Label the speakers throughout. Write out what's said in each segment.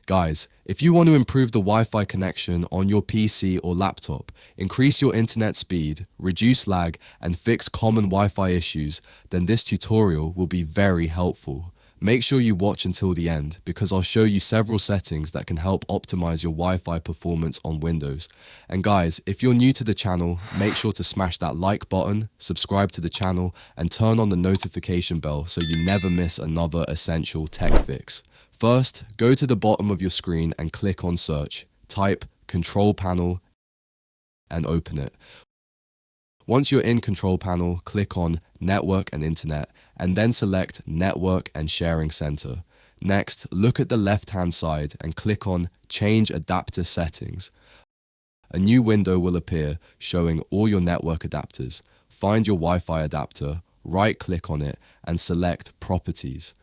Speaker 1: Guys, if you want to improve the Wi-Fi connection on your PC or laptop, increase your internet speed, reduce lag, and fix common Wi-Fi issues, then this tutorial will be very helpful. Make sure you watch until the end because I'll show you several settings that can help optimize your Wi-Fi performance on Windows. And guys, if you're new to the channel, make sure to smash that like button, subscribe to the channel, and turn on the notification bell so you never miss another essential tech fix. First, go to the bottom of your screen and click on search. Type Control Panel and open it. Once you're in Control Panel, click on Network and Internet, and then select Network and Sharing Center. Next, look at the left-hand side and click on Change Adapter Settings. A new window will appear showing all your network adapters. Find your Wi-Fi adapter, right-click on it, and select Properties.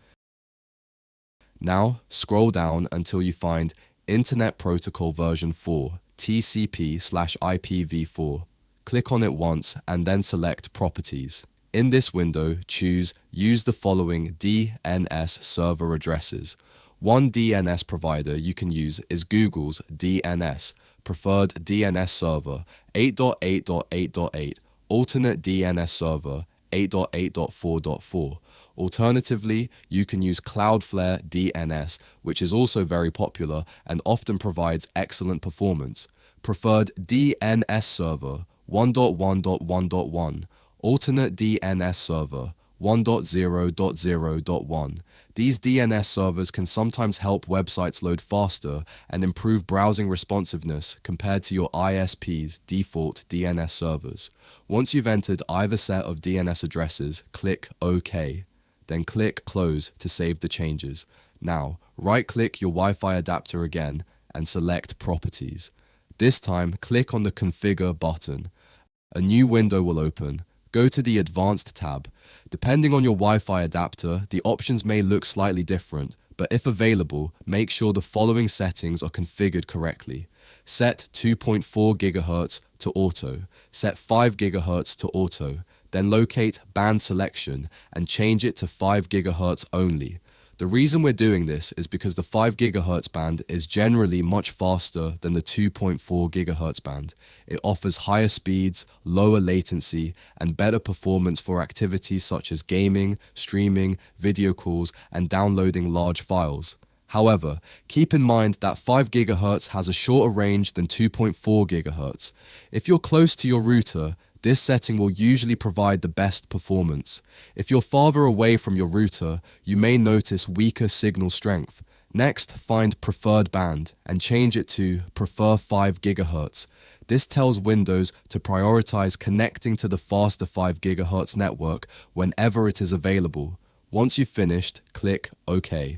Speaker 1: Now, scroll down until you find Internet Protocol version 4, TCP/IPv4. Click on it once and then select Properties. In this window, choose Use the following DNS server addresses. One DNS provider you can use is Google's DNS, Preferred DNS Server 8.8.8.8, Alternate DNS Server 8.8.4.4. Alternatively, you can use Cloudflare DNS, which is also very popular and often provides excellent performance. Preferred DNS Server 1.1.1.1, Alternate DNS Server 1.0.0.1. These DNS servers can sometimes help websites load faster and improve browsing responsiveness compared to your ISP's default DNS servers. Once you've entered either set of DNS addresses, click OK. Then click Close to save the changes. Now, right-click your Wi-Fi adapter again and select Properties. This time, click on the Configure button. A new window will open. Go to the Advanced tab. Depending on your Wi-Fi adapter, the options may look slightly different, but if available, make sure the following settings are configured correctly. Set 2.4 GHz to auto. Set 5 GHz to auto. Then locate band selection and change it to 5 GHz only. The reason we're doing this is because the 5 GHz band is generally much faster than the 2.4 GHz band. It offers higher speeds, lower latency, and better performance for activities such as gaming, streaming, video calls, and downloading large files. However, keep in mind that 5 GHz has a shorter range than 2.4 GHz. If you're close to your router, this setting will usually provide the best performance. If you're farther away from your router, you may notice weaker signal strength. Next, find Preferred Band and change it to Prefer 5 GHz. This tells Windows to prioritize connecting to the faster 5 GHz network whenever it is available. Once you've finished, click OK.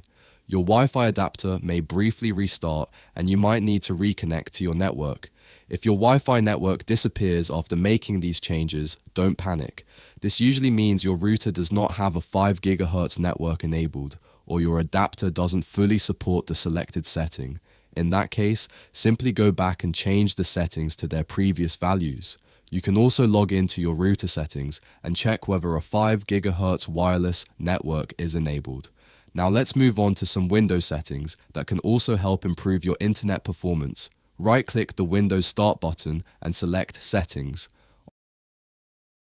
Speaker 1: Your Wi-Fi adapter may briefly restart and you might need to reconnect to your network. If your Wi-Fi network disappears after making these changes, don't panic. This usually means your router does not have a 5 GHz network enabled, or your adapter doesn't fully support the selected setting. In that case, simply go back and change the settings to their previous values. You can also log into your router settings and check whether a 5 GHz wireless network is enabled. Now let's move on to some Windows settings that can also help improve your internet performance. Right-click the Windows Start button and select Settings.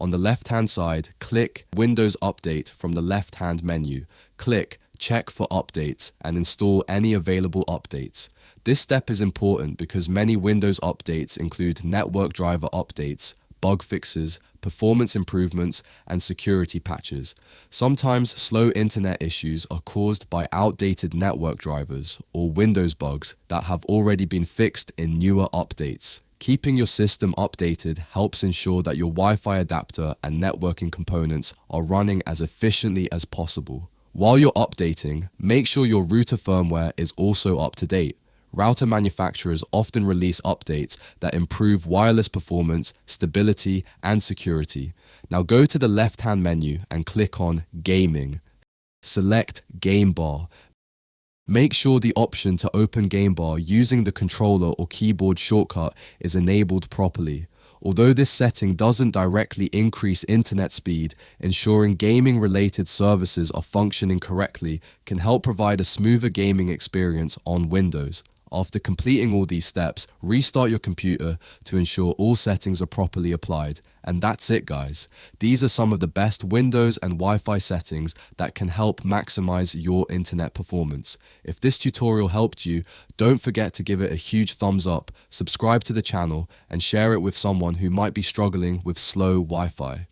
Speaker 1: On the left-hand side, click Windows Update from the left-hand menu. Click Check for Updates and install any available updates. This step is important because many Windows updates include network driver updates, bug fixes, performance improvements, and security patches. Sometimes slow internet issues are caused by outdated network drivers or Windows bugs that have already been fixed in newer updates. Keeping your system updated helps ensure that your Wi-Fi adapter and networking components are running as efficiently as possible. While you're updating, make sure your router firmware is also up to date. Router manufacturers often release updates that improve wireless performance, stability, and security. Now go to the left-hand menu and click on Gaming. Select Game Bar. Make sure the option to open Game Bar using the controller or keyboard shortcut is enabled properly. Although this setting doesn't directly increase internet speed, ensuring gaming-related services are functioning correctly can help provide a smoother gaming experience on Windows. After completing all these steps, restart your computer to ensure all settings are properly applied. And that's it, guys. These are some of the best Windows and Wi-Fi settings that can help maximize your internet performance. If this tutorial helped you, don't forget to give it a huge thumbs up, subscribe to the channel, and share it with someone who might be struggling with slow Wi-Fi.